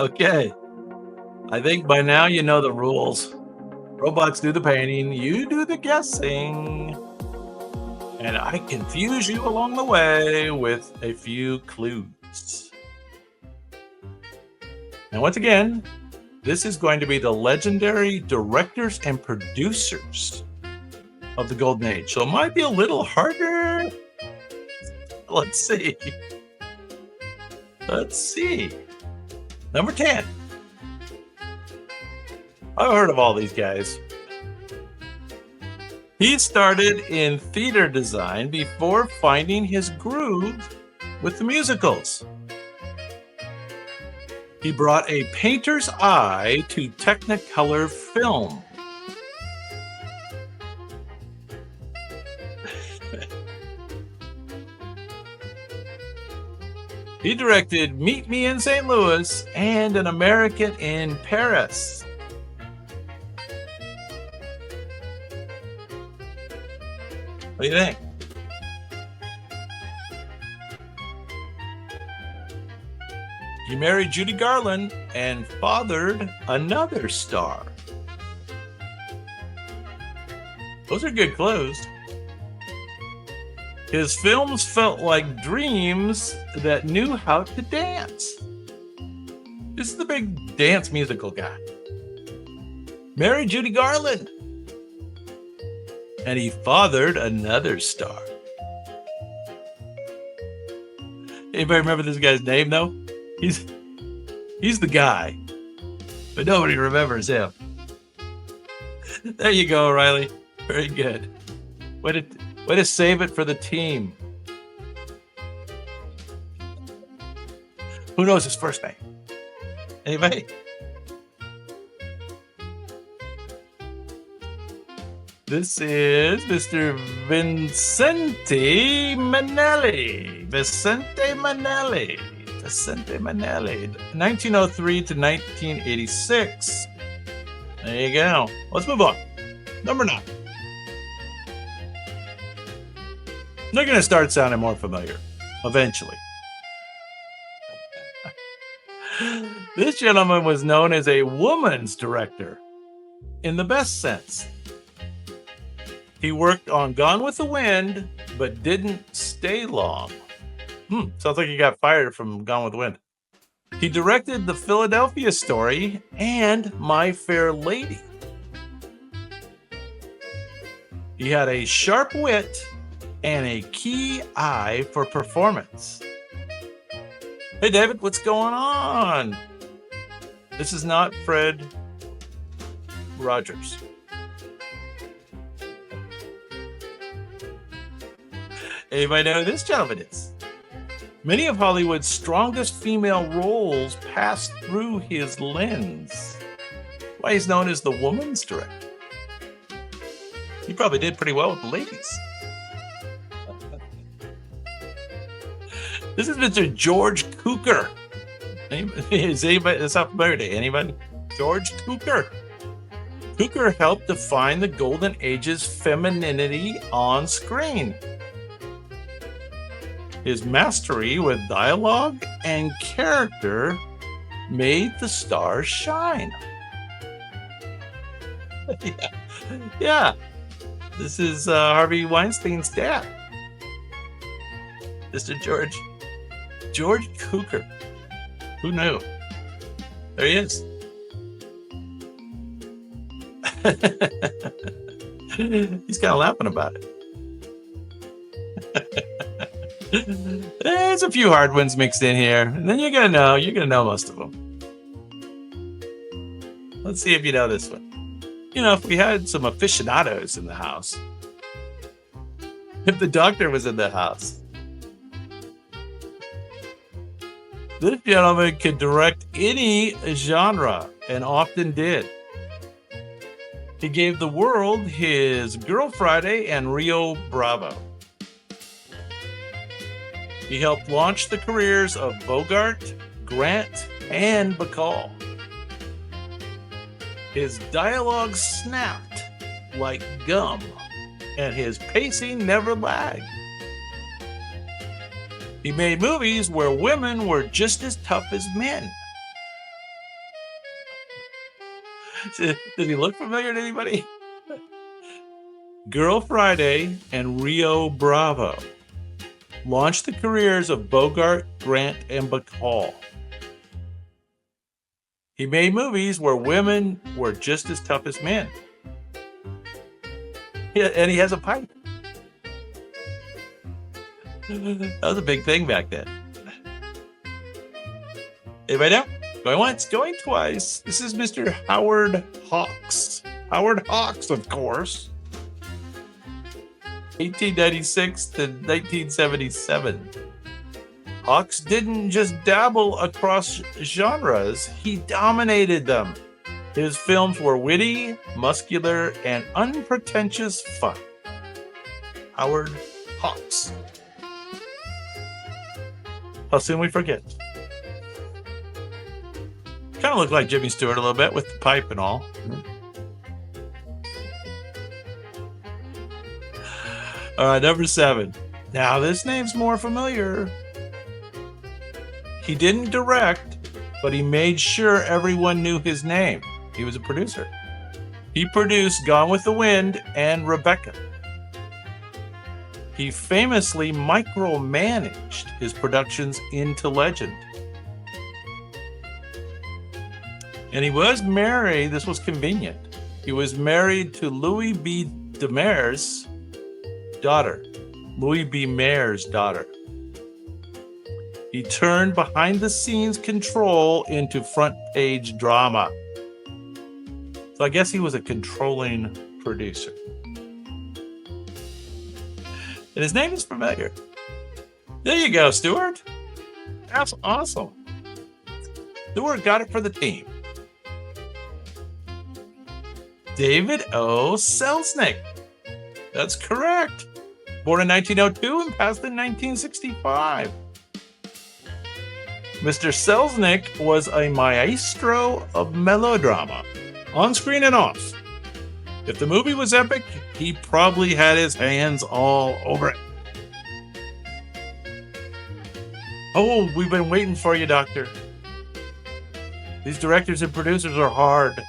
Okay. I think by now you know the rules. Robots do the painting, you do the guessing, and I confuse you along the way with a few clues. And once again, this is going to be the legendary directors and producers of the Golden Age. So it might be a little harder. Let's see. Let's see. Number 10. I've heard of all these guys. He started in theater design before finding his groove with the musicals. He brought a painter's eye to Technicolor film. He directed Meet Me in St. Louis and An American in Paris. What do you think? He married Judy Garland and fathered another star. Those are good clues. His films felt like dreams that knew how to dance. This is the big dance musical guy. Married Judy Garland. And he fathered another star. Anybody remember this guy's name, though? He's the guy, but nobody remembers him. There you go, Riley. Very good. Way to save it for the team. Who knows his first name? Anybody? This is Mr. Vincente Minnelli. Vicente Minnelli. 1903 to 1986. There you go. Let's move on. Number 9. They're going to start sounding more familiar eventually. This gentleman was known as a woman's director in the best sense. He worked on Gone with the Wind, but didn't stay long. Sounds like he got fired from Gone with the Wind. He directed The Philadelphia Story and My Fair Lady. He had a sharp wit and a key eye for performance. Hey, David, what's going on? This is not Fred Rogers. Anybody know who this gentleman is? Many of Hollywood's strongest female roles passed through his lens. Why he's known as the woman's director. He probably did pretty well with the ladies. This is Mr. George Cukor. Is anybody that's not familiar to anybody? George Cukor. Cukor helped define the Golden Age's femininity on screen. His mastery with dialogue and character made the stars shine. Yeah. This is Harvey Weinstein's dad. Mr. George Cukor. Who knew? There he is. He's kind of laughing about it. There's a few hard ones mixed in here, and then you're gonna know most of them. Let's see if you know this one. You know, if we had some aficionados in the house, if the doctor was in the house, this gentleman could direct any genre, and often did. He gave the world his Girl Friday and Rio Bravo. He helped launch the careers of Bogart, Grant, and Bacall. His dialogue snapped like gum, and his pacing never lagged. He made movies where women were just as tough as men. Does he look familiar to anybody? Girl Friday and Rio Bravo launched the careers of Bogart, Grant, and Bacall. He made movies where women were just as tough as men. Yeah, and he has a pipe. That was a big thing back then. Anybody know? Going once, going twice. This is Mr. Howard Hawks. Howard Hawks, of course. 1896 to 1977. Hawks didn't just dabble across genres, he dominated them. His films were witty, muscular, and unpretentious fun. Howard Hawks. How soon we forget. Kind of looked like Jimmy Stewart a little bit with the pipe and all. All right, number 7. Now this name's more familiar. He didn't direct, but he made sure everyone knew his name. He was a producer. He produced Gone with the Wind and Rebecca. He famously micromanaged his productions into legend. And he was married, this was convenient. He was married to Louis B. Mayer's daughter. Louis B. Mayer's daughter. He turned behind the scenes control into front page drama. So I guess he was a controlling producer. And his name is familiar. There you go, Stuart. That's awesome. Stuart got it for the team. David O. Selznick. That's correct. Born in 1902 and passed in 1965. Mr. Selznick was a maestro of melodrama, on screen and off. If the movie was epic, he probably had his hands all over it. Oh, we've been waiting for you, Doctor. These directors and producers are hard.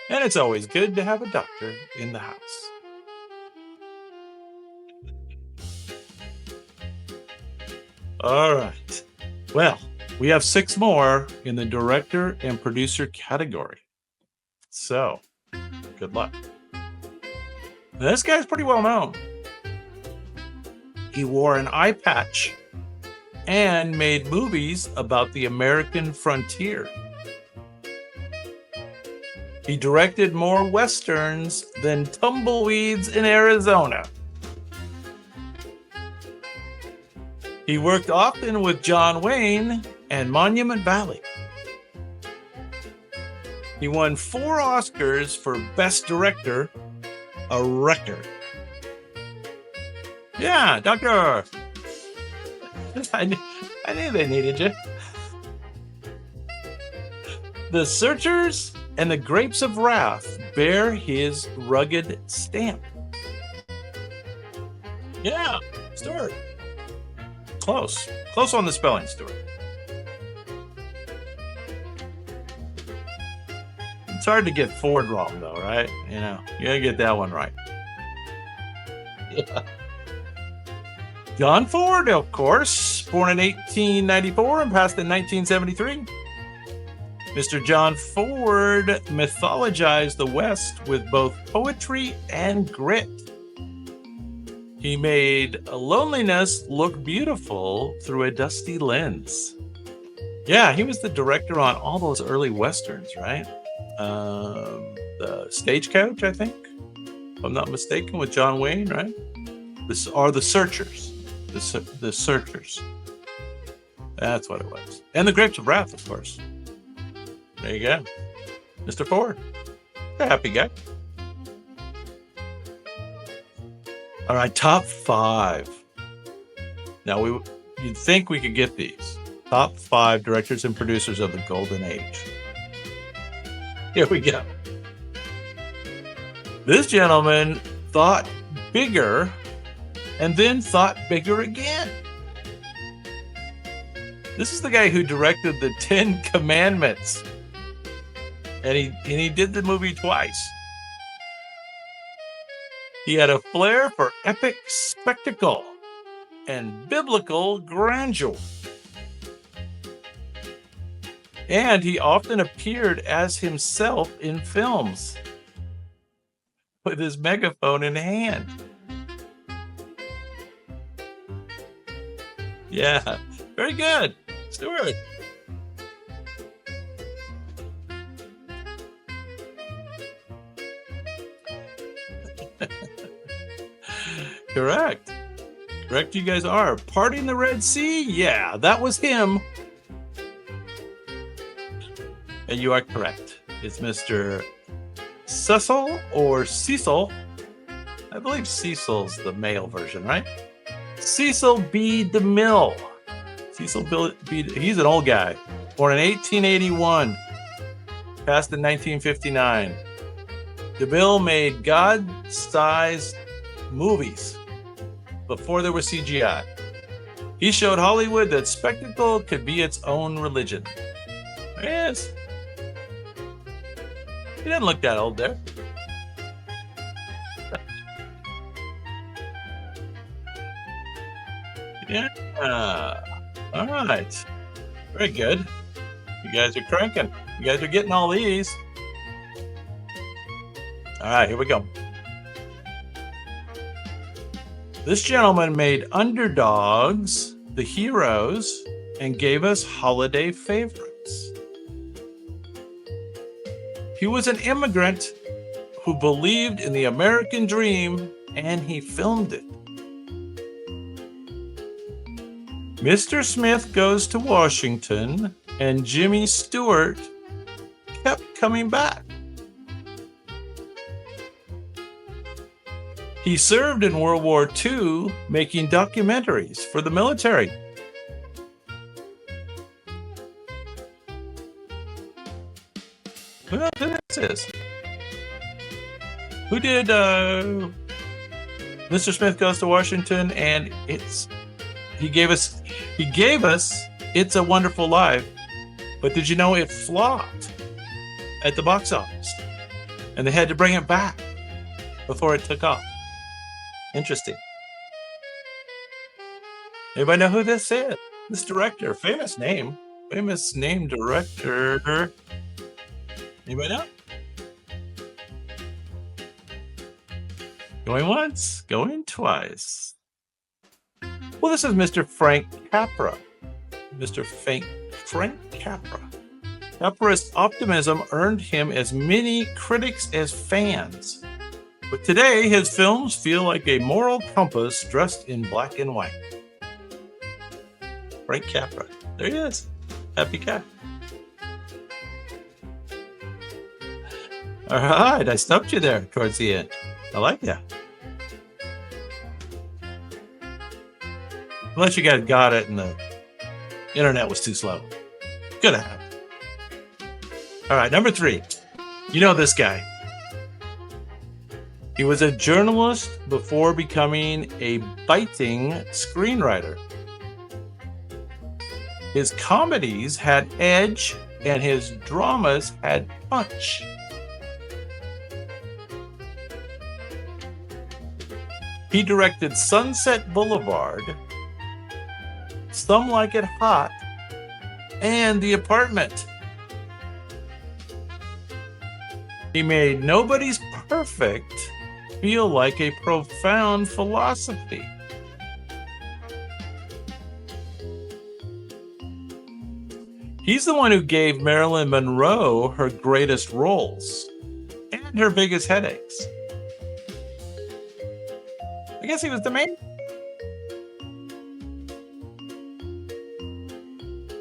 And it's always good to have a doctor in the house. All right. Well, we have 6 more in the director and producer category. So, good luck. Now, this guy's pretty well known. He wore an eye patch and made movies about the American frontier. He directed more westerns than Tumbleweeds in Arizona. He worked often with John Wayne and Monument Valley. He won 4 Oscars for Best Director, a record. Yeah, Doctor. I knew they needed you. The Searchers and the Grapes of Wrath bear his rugged stamp. Yeah, Stuart. Close. Close on the spelling, Stuart. It's hard to get Ford wrong, though, right? You know, you gotta get that one right. Yeah. John Ford, of course, born in 1894 and passed in 1973. Mr. John Ford mythologized the West with both poetry and grit. He made loneliness look beautiful through a dusty lens. Yeah, he was the director on all those early Westerns, right? The Stagecoach, I think, if I'm not mistaken, with John Wayne, right? This are the Searchers. The Searchers. That's what it was. And the Grapes of Wrath, of course. There you go. Mr. Ford. A happy guy. All right, top 5. Now, you'd think we could get these. Top 5 directors and producers of the Golden Age. Here we go. This gentleman thought bigger and then thought bigger again. This is the guy who directed the 10 Commandments. and he did the movie twice. He had a flair for epic spectacle and biblical grandeur. And he often appeared as himself in films with his megaphone in hand. Yeah, very good, Stuart. Correct. Correct, you guys are. Parting the Red Sea? Yeah, that was him. And you are correct. It's Mr. Cecil or Cecil. I believe Cecil's the male version, right? Cecil B. DeMille. Cecil B. He's an old guy. Born in 1881. Passed in 1959. DeMille made God-sized movies before there was CGI. He showed Hollywood that spectacle could be its own religion. There he is. He didn't look that old there. Yeah. All right. Very good. You guys are cranking. You guys are getting all these. All right, here we go. This gentleman made underdogs the heroes and gave us holiday favorites. He was an immigrant who believed in the American dream, and he filmed it. Mr. Smith Goes to Washington and Jimmy Stewart kept coming back. He served in World War II, making documentaries for the military. Who knows who this is? Who did Mr. Smith Goes to Washington and he gave us It's a Wonderful Life, but did you know it flopped at the box office and they had to bring it back before it took off? Interesting. Anybody know who this is? This director, famous name director. Anybody know? Going once, going twice. Well, this is Mr. Frank Capra. Mr. Frank Capra. Capra's optimism earned him as many critics as fans. But today, his films feel like a moral compass dressed in black and white. Frank Capra. There he is. Happy cat. All right, I stumped you there towards the end. I like that. Unless you guys got it and the internet was too slow. Could have. All right, number 3. You know this guy. He was a journalist before becoming a biting screenwriter. His comedies had edge and his dramas had punch. He directed Sunset Boulevard, Some Like It Hot, and The Apartment. He made Nobody's Perfect feel like a profound philosophy. He's the one who gave Marilyn Monroe her greatest roles and her biggest headaches. I guess he was the main.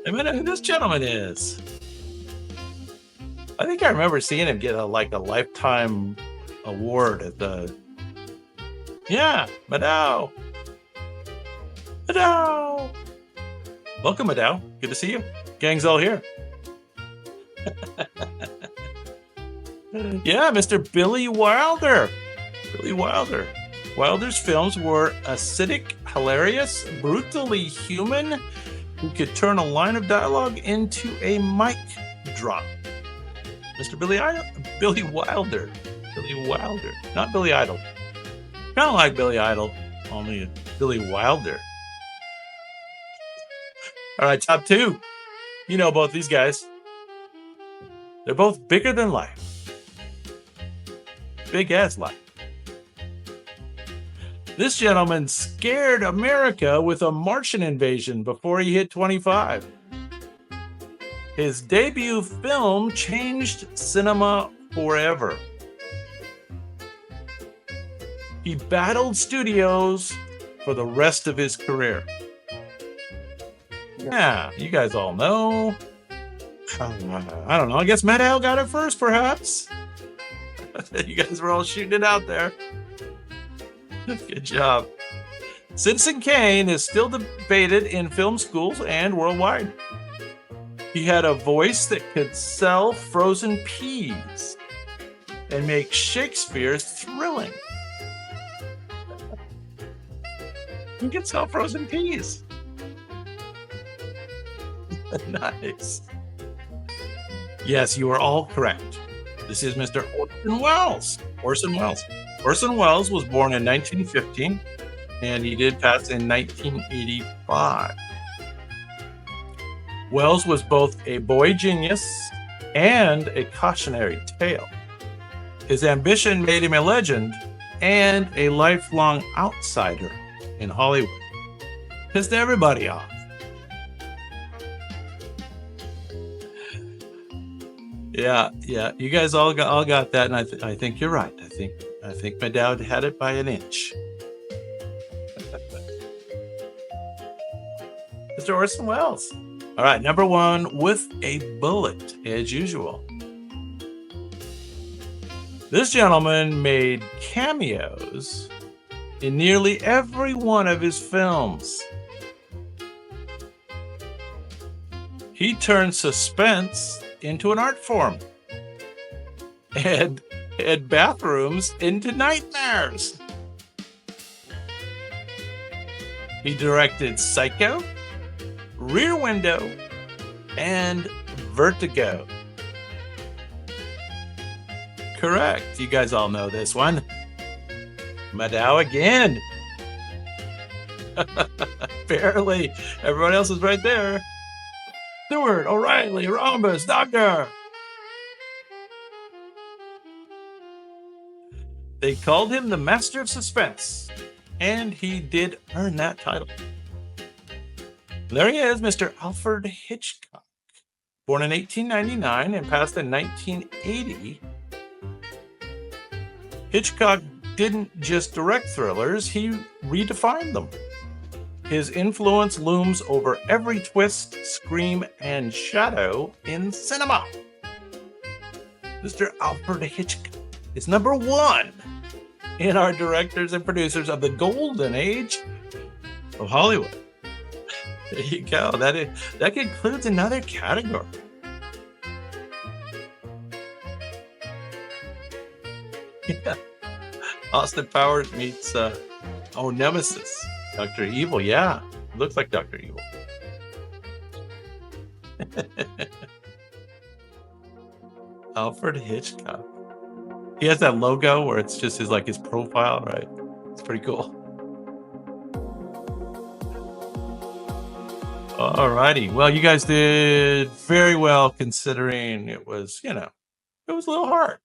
I mean, who this gentleman is. I think I remember seeing him get a lifetime award at the. Yeah, Maddow. Maddow. Welcome, Maddow. Good to see you. Gang's all here. Yeah, Mr. Billy Wilder. Billy Wilder. Wilder's films were acidic, hilarious, brutally human, who could turn a line of dialogue into a mic drop. Mr. Billy Wilder. Billy Wilder. Not Billy Idol. Kind of like Billy Idol, only Billy Wilder. All right, top two. You know both these guys. They're both bigger than life. Big as life. This gentleman scared America with a Martian invasion before he hit 25. His debut film changed cinema forever. He battled studios for the rest of his career. Yeah, you guys all know. I don't know. I guess Maddow got it first, perhaps. You guys were all shooting it out there. Good job. Citizen Kane is still debated in film schools and worldwide. He had a voice that could sell frozen peas and make Shakespeare thrilling. He could sell frozen peas. Nice. Yes, you are all correct. This is Mr. Orson Welles. Orson Welles. Orson Welles was born in 1915, and he did pass in 1985. Welles was both a boy genius and a cautionary tale. His ambition made him a legend and a lifelong outsider in Hollywood. Pissed everybody off. Yeah, you guys all got that, and I think you're right. I think my dad had it by an inch. Mr. Orson Welles. All right, number one, with a bullet, as usual. This gentleman made cameos in nearly every one of his films. He turned suspense into an art form and bathrooms into nightmares. He directed Psycho, Rear Window, and Vertigo. Correct. You guys all know this one. Maddow again. Barely. Everyone else is right there. Stewart, O'Reilly, Rhombus, Doctor. They called him the master of suspense, and he did earn that title. There he is, Mr. Alfred Hitchcock. Born in 1899 and passed in 1980. Hitchcock didn't just direct thrillers, he redefined them. His influence looms over every twist, scream, and shadow in cinema. Mr. Alfred Hitchcock is number one in our directors and producers of the golden age of Hollywood. There you go. That concludes another category. Yeah. Austin Powers meets Nemesis. Dr. Evil, yeah. Looks like Dr. Evil. Alfred Hitchcock. He has that logo where it's just his profile, right? It's pretty cool. Alrighty. Well, you guys did very well considering it was, it was a little hard.